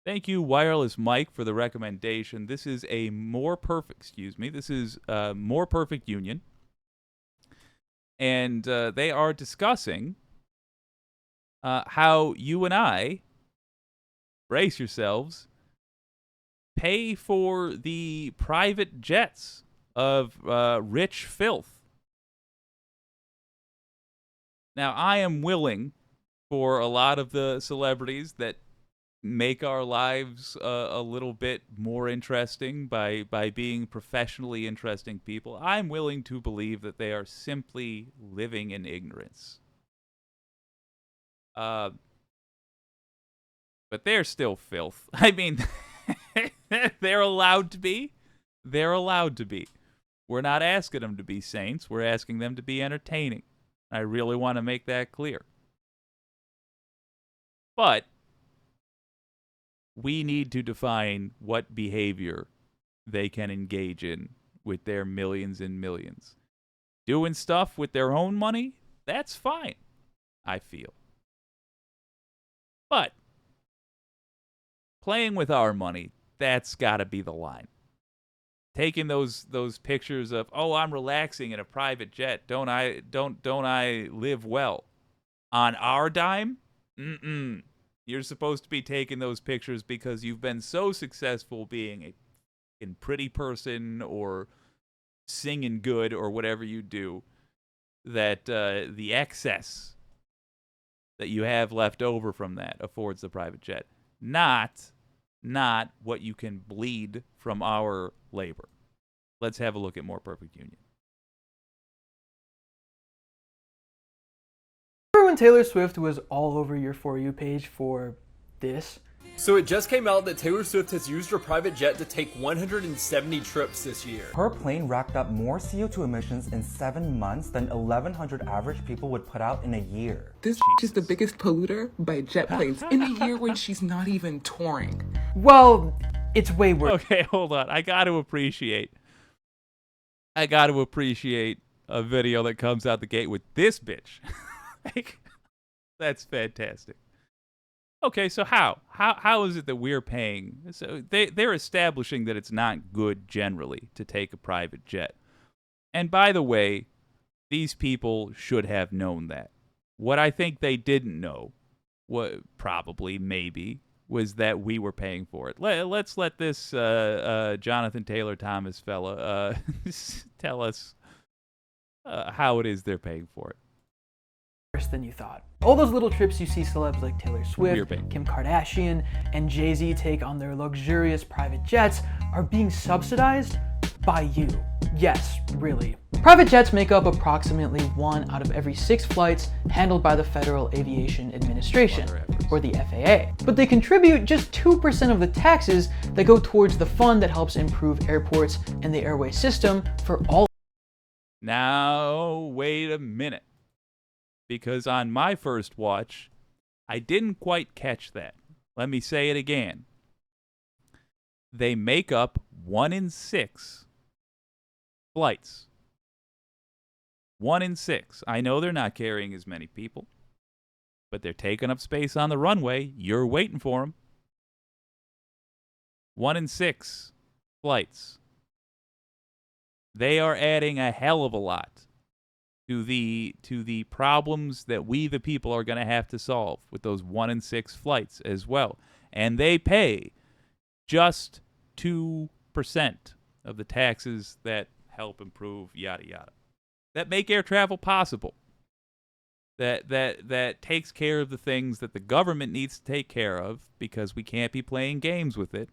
Thank you, Wireless Mike, for the recommendation. This is a more perfect, this is More Perfect Union. And they are discussing how you and I, brace yourselves, pay for the private jets of rich filth. Now, I am willing for a lot of the celebrities that make our lives a little bit more interesting by being professionally interesting people. I'm willing to believe that they are simply living in ignorance. But they're still filth. I mean, they're allowed to be. They're allowed to be. We're not asking them to be saints. We're asking them to be entertaining. I really want to make that clear. But we need to define what behavior they can engage in with their millions and millions. Doing stuff with their own money, that's fine, I feel. But playing with our money, that's got to be the line. Taking those pictures of, oh, I'm relaxing in a private jet. Don't I live well? On our dime? Mm-mm. You're supposed to be taking those pictures because you've been so successful being a pretty person or singing good or whatever you do that the excess that you have left over from that affords the private jet. Not what you can bleed from our labor. Let's have a look at More Perfect Union. Remember when Taylor Swift was all over your For You page for this? So it just came out that Taylor Swift has used her private jet to take 170 trips this year. Her plane racked up more CO2 emissions in 7 months than 1,100 average people would put out in a year. This is the biggest polluter by jet planes in a year when she's not even touring. Well, it's way worse. Okay, hold on. I got to appreciate a video that comes out the gate with this bitch. Like, that's fantastic. Okay, so how is it that we're paying? So they're establishing that it's not good generally to take a private jet. And by the way, these people should have known that. What I think they didn't know, maybe, was that we were paying for it. Let's let this Jonathan Taylor Thomas fella tell us how it is they're paying for it. Than you thought. All those little trips you see celebs like Taylor Swift, Kim Kardashian, and Jay-Z take on their luxurious private jets are being subsidized by you. Yes, really. Private jets make up approximately 1 out of every 6 flights handled by the Federal Aviation Administration, or the FAA. But they contribute just 2% of the taxes that go towards the fund that helps improve airports and the airway system for all. Now, wait a minute. Because on my first watch, I didn't quite catch that. Let me say it again. They make up 1 in 6 flights. 1 in 6. I know they're not carrying as many people, but they're taking up space on the runway. You're waiting for them. 1 in 6 flights. They are adding a hell of a lot to the problems that we, the people, are going to have to solve with those 1 in 6 flights as well. And they pay just 2% of the taxes that help improve yada yada, that make air travel possible, that takes care of the things that the government needs to take care of because we can't be playing games with it.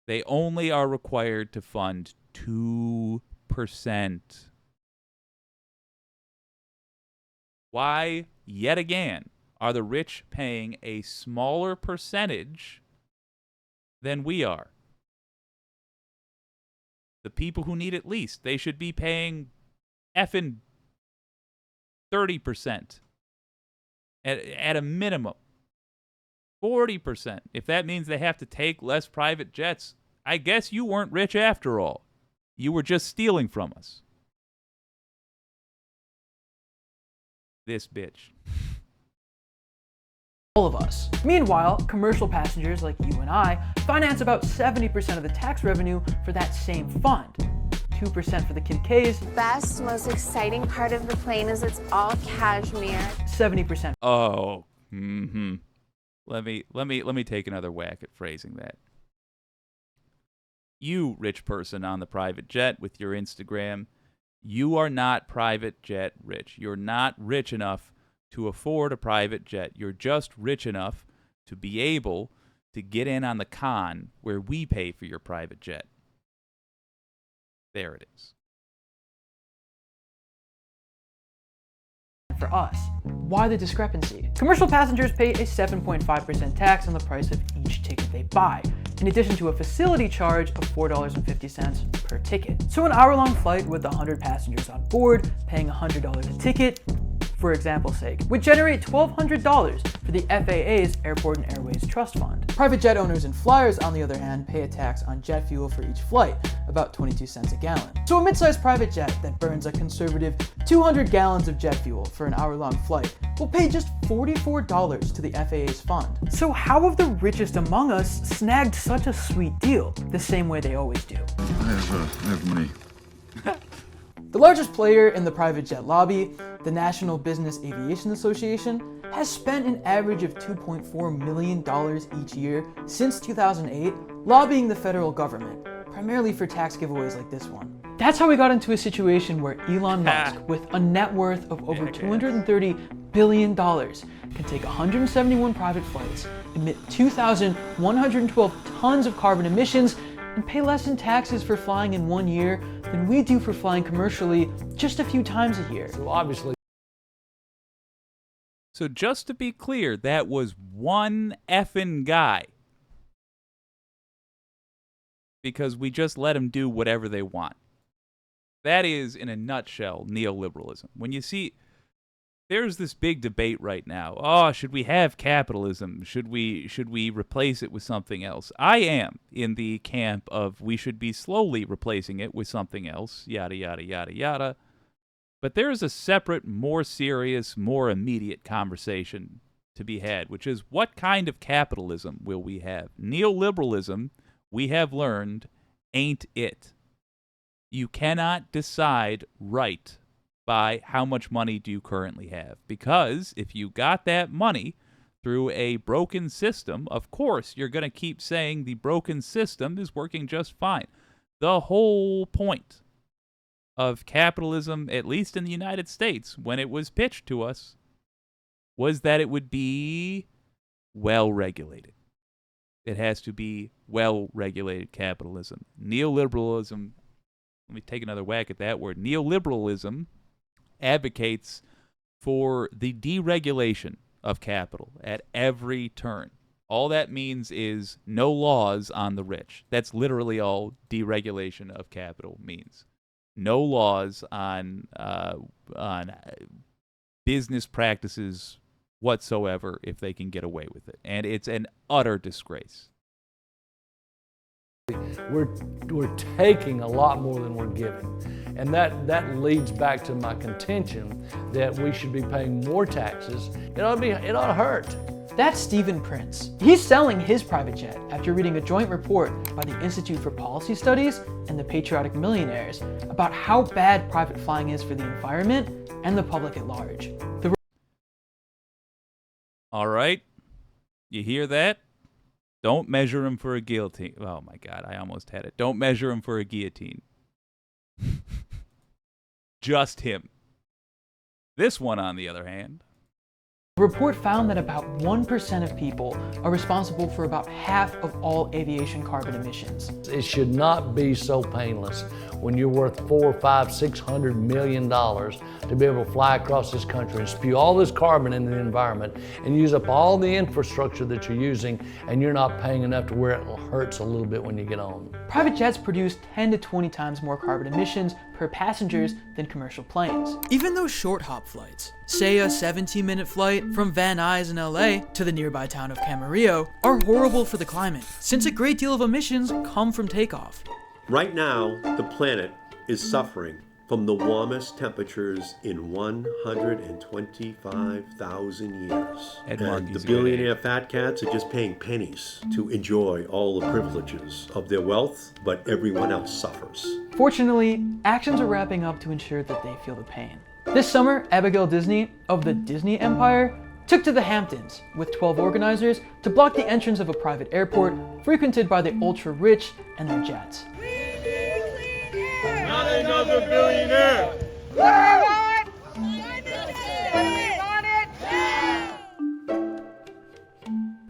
They only are required to fund 2%. Why, yet again, are the rich paying a smaller percentage than we are? The people who need it least, they should be paying effing 30% at a minimum. 40%. If that means they have to take less private jets, I guess you weren't rich after all. You were just stealing from us. This bitch. all of us. Meanwhile, commercial passengers like you and I finance about 70% of the tax revenue for that same fund. 2% for the Kincaid's. Best, most exciting part of the plane is it's all cashmere. 70%. Oh, Let me take another whack at phrasing that. You, rich person on the private jet with your Instagram, you are not private jet rich. You're not rich enough to afford a private jet. You're just rich enough to be able to get in on the con where we pay for your private jet. There it is. For us. Why the discrepancy? Commercial passengers pay a 7.5% tax on the price of each ticket they buy, in addition to a facility charge of $4.50 per ticket. So an hour-long flight with 100 passengers on board, paying $100 a ticket, for example's sake, would generate $1,200 for the FAA's Airport and Airways Trust Fund. Private jet owners and flyers, on the other hand, pay a tax on jet fuel for each flight, about 22 cents a gallon. So a mid-sized private jet that burns a conservative 200 gallons of jet fuel for an hour-long flight will pay just $44 to the FAA's fund. So how have the richest among us snagged such a sweet deal, the same way they always do? I have money. The largest player in the private jet lobby, the National Business Aviation Association, has spent an average of $2.4 million each year since 2008 lobbying the federal government, primarily for tax giveaways like this one. That's how we got into a situation where Elon Musk, with a net worth of over $230 billion, can take 171 private flights, emit 2,112 tons of carbon emissions, and pay less in taxes for flying in 1 year than we do for flying commercially just a few times a year. So obviously. So just to be clear, that was one effing guy. Because we just let them do whatever they want. That is, in a nutshell, neoliberalism. When you see, there's this big debate right now. Oh, should we have capitalism? Should we replace it with something else? I am in the camp of we should be slowly replacing it with something else, yada, yada, yada, yada. But there is a separate, more serious, more immediate conversation to be had, which is what kind of capitalism will we have? Neoliberalism, we have learned, ain't it. You cannot decide right by how much money do you currently have. Because if you got that money through a broken system, of course you're going to keep saying the broken system is working just fine. The whole point of capitalism, at least in the United States, when it was pitched to us, was that it would be well-regulated. It has to be well-regulated capitalism. Neoliberalism, let me take another whack at that word. Neoliberalism advocates for the deregulation of capital at every turn. All that means is no laws on the rich. That's literally all deregulation of capital means. No laws on business practices whatsoever if they can get away with it. And it's an utter disgrace. We're taking a lot more than we're giving. And that leads back to my contention that we should be paying more taxes. It ought to hurt. That's Stephen Prince. He's selling his private jet after reading a joint report by the Institute for Policy Studies and the Patriotic Millionaires about how bad private flying is for the environment and the public at large. All right, you hear that? Don't measure him for a guillotine. Oh my God, I almost had it. Don't measure him for a guillotine. Just him. This one, on the other hand. The report found that about 1% of people are responsible for about half of all aviation carbon emissions. It should not be so painless when you're worth $400, $500, $600 million to be able to fly across this country and spew all this carbon into the environment and use up all the infrastructure that you're using, and you're not paying enough to where it hurts a little bit when you get on. Private jets produce 10 to 20 times more carbon emissions per passengers than commercial planes. Even those short hop flights, say a 17-minute flight from Van Nuys in LA to the nearby town of Camarillo, are horrible for the climate, since a great deal of emissions come from takeoff. Right now, the planet is suffering from the warmest temperatures in 125,000 years. And the billionaire fat cats are just paying pennies to enjoy all the privileges of their wealth, but everyone else suffers. Fortunately, actions are wrapping up to ensure that they feel the pain. This summer, Abigail Disney of the Disney Empire took to the Hamptons with 12 organizers to block the entrance of a private airport frequented by the ultra-rich and their jets. Not another billionaire!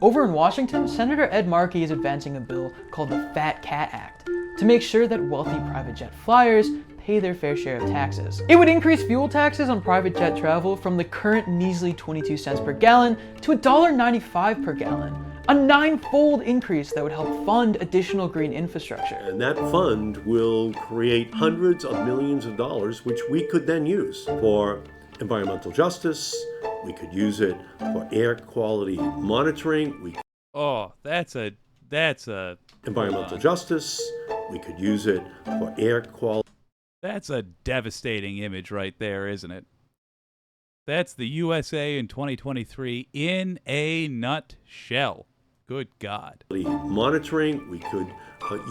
Over in Washington, Senator Ed Markey is advancing a bill called the Fat Cat Act to make sure that wealthy private jet flyers pay their fair share of taxes. It would increase fuel taxes on private jet travel from the current measly 22 cents per gallon to $1.95 per gallon, a 9-fold increase that would help fund additional green infrastructure. And that fund will create hundreds of millions of dollars, which we could then use for environmental justice. We could use it for air quality monitoring. That's a environmental justice. We could use it for air quality. That's a devastating image right there, isn't it? That's the USA in 2023 in a nutshell. Good God. Monitoring, we could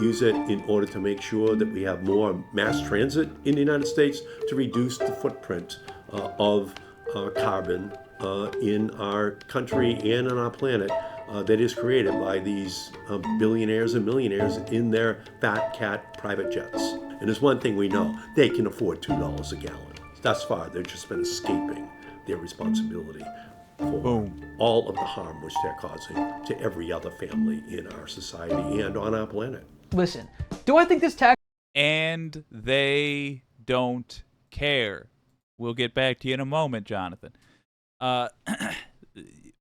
use it in order to make sure that we have more mass transit in the United States to reduce the footprint of carbon in our country and on our planet that is created by these billionaires and millionaires in their fat cat private jets. And there's one thing we know, they can afford $2 a gallon. Thus far, they've just been escaping their responsibility for all of the harm which they're causing to every other family in our society and on our planet. Listen, do I think this tax... And they don't care. We'll get back to you in a moment, Jonathan.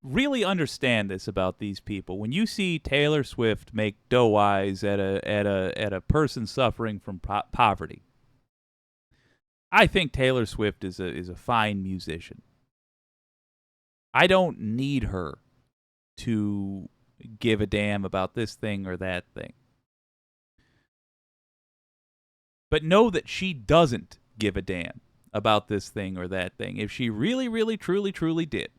Really understand this about these people. When you see Taylor Swift make doe eyes at a person suffering from poverty, I think Taylor Swift is a fine musician. I don't need her to give a damn about this thing or that thing. But know that she doesn't give a damn about this thing or that thing. If she really, really, truly, truly did,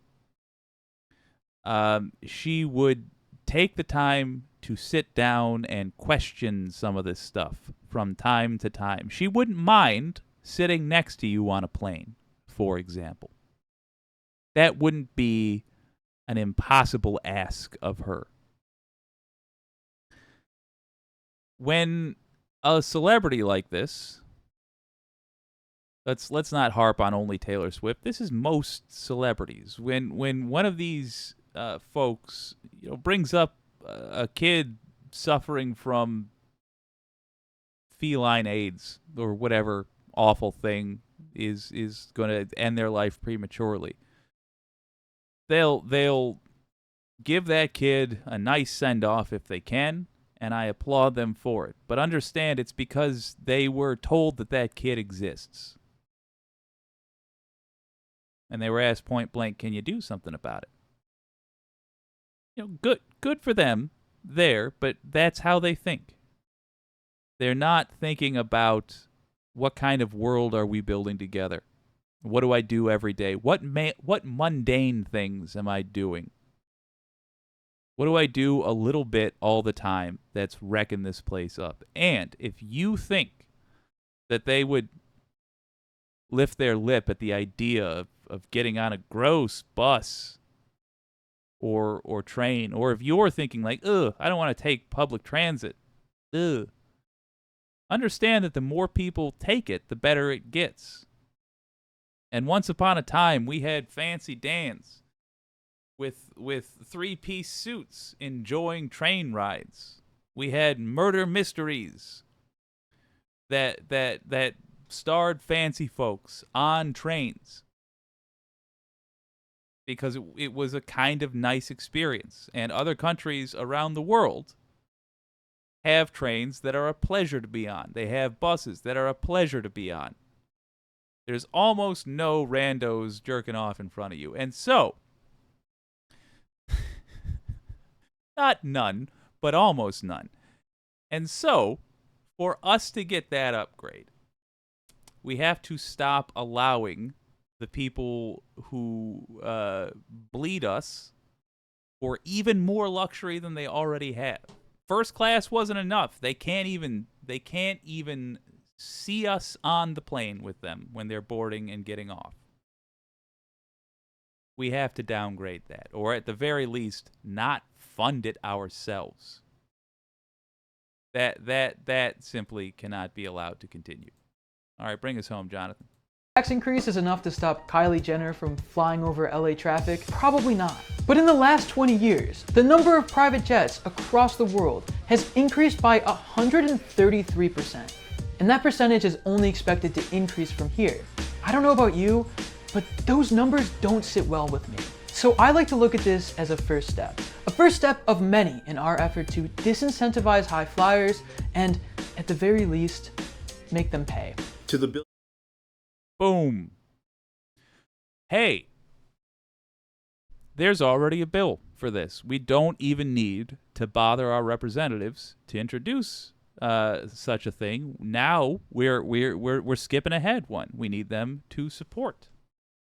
she would take the time to sit down and question some of this stuff from time to time. She wouldn't mind sitting next to you on a plane, for example. That wouldn't be an impossible ask of her. When a celebrity like this, let's not harp on only Taylor Swift. This is most celebrities. When one of these folks, brings up a kid suffering from feline AIDS or whatever awful thing is going to end their life prematurely, they'll give that kid a nice send-off if they can, and I applaud them for it. But understand, it's because they were told that kid exists. And they were asked point blank, can you do something about it? Good for them there, but that's how they think. They're not thinking about what kind of world are we building together. What do I do every day? What mundane things am I doing? What do I do a little bit all the time that's wrecking this place up? And if you think that they would lift their lip at the idea of getting on a gross bus or train, or if you're thinking like, ugh, I don't want to take public transit, ugh, understand that the more people take it, the better it gets. And once upon a time, we had Fancy Dans with 3-piece suits enjoying train rides. We had murder mysteries that starred fancy folks on trains because it was a kind of nice experience. And other countries around the world have trains that are a pleasure to be on. They have buses that are a pleasure to be on. There's almost no randos jerking off in front of you. And so, not none, but almost none. And so, for us to get that upgrade, We have to stop allowing the people who bleed us for even more luxury than they already have. First class wasn't enough. They can't even see us on the plane with them when they're boarding and getting off. We have to downgrade that, or at the very least, not fund it ourselves. That simply cannot be allowed to continue. All right, bring us home, Jonathan. Tax increase is enough to stop Kylie Jenner from flying over LA traffic? Probably not. But in the last 20 years, the number of private jets across the world has increased by 133%. And that percentage is only expected to increase from here. I don't know about you, but those numbers don't sit well with me. So I like to look at this as a first step of many in our effort to disincentivize high flyers and, at the very least, make them pay. To the bill. Boom. Hey, there's already a bill for this. We don't even need to bother our representatives to introduce such a thing. Now we're skipping ahead one. We need them to support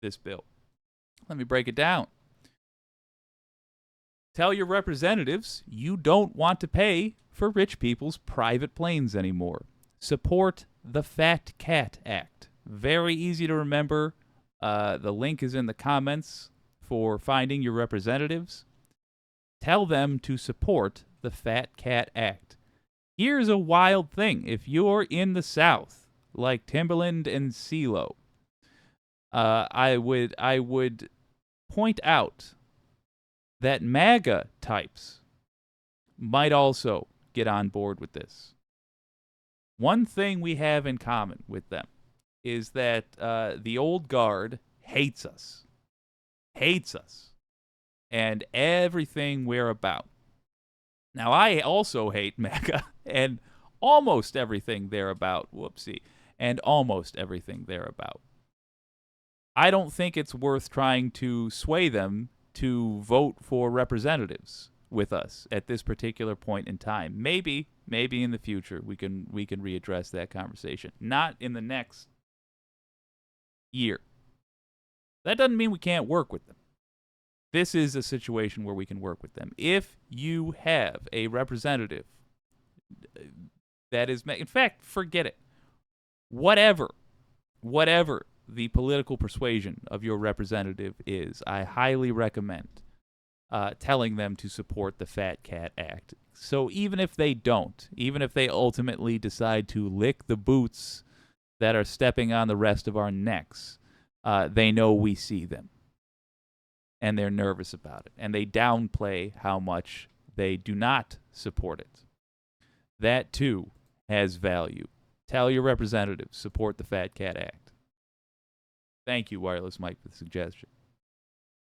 this bill. Let me break it down. Tell your representatives you don't want to pay for rich people's private planes anymore. Support the Fat Cat Act. Very easy to remember. The link is in the comments for finding your representatives. Tell them to support the Fat Cat Act. Here's a wild thing. If you're in the South, like Timberland and CeeLo, I would point out that MAGA types might also get on board with this. One thing we have in common with them is that the old guard hates us, and everything we're about. Now, I also hate MAGA and almost everything they're about. And almost everything they're about. I don't think it's worth trying to sway them to vote for representatives with us at this particular point in time. Maybe in the future we can readdress that conversation. Not in the next year. That doesn't mean we can't work with them. This is a situation where we can work with them. If you have a representative that is, in fact, forget it. Whatever the political persuasion of your representative is, I highly recommend telling them to support the Fat Cat Act. So even if they don't, even if they ultimately decide to lick the boots that are stepping on the rest of our necks, they know we see them. And they're nervous about it. And they downplay how much they do not support it. That, too, has value. Tell your representatives, support the Fat Cat Act. Thank you, Wireless Mike, for the suggestion.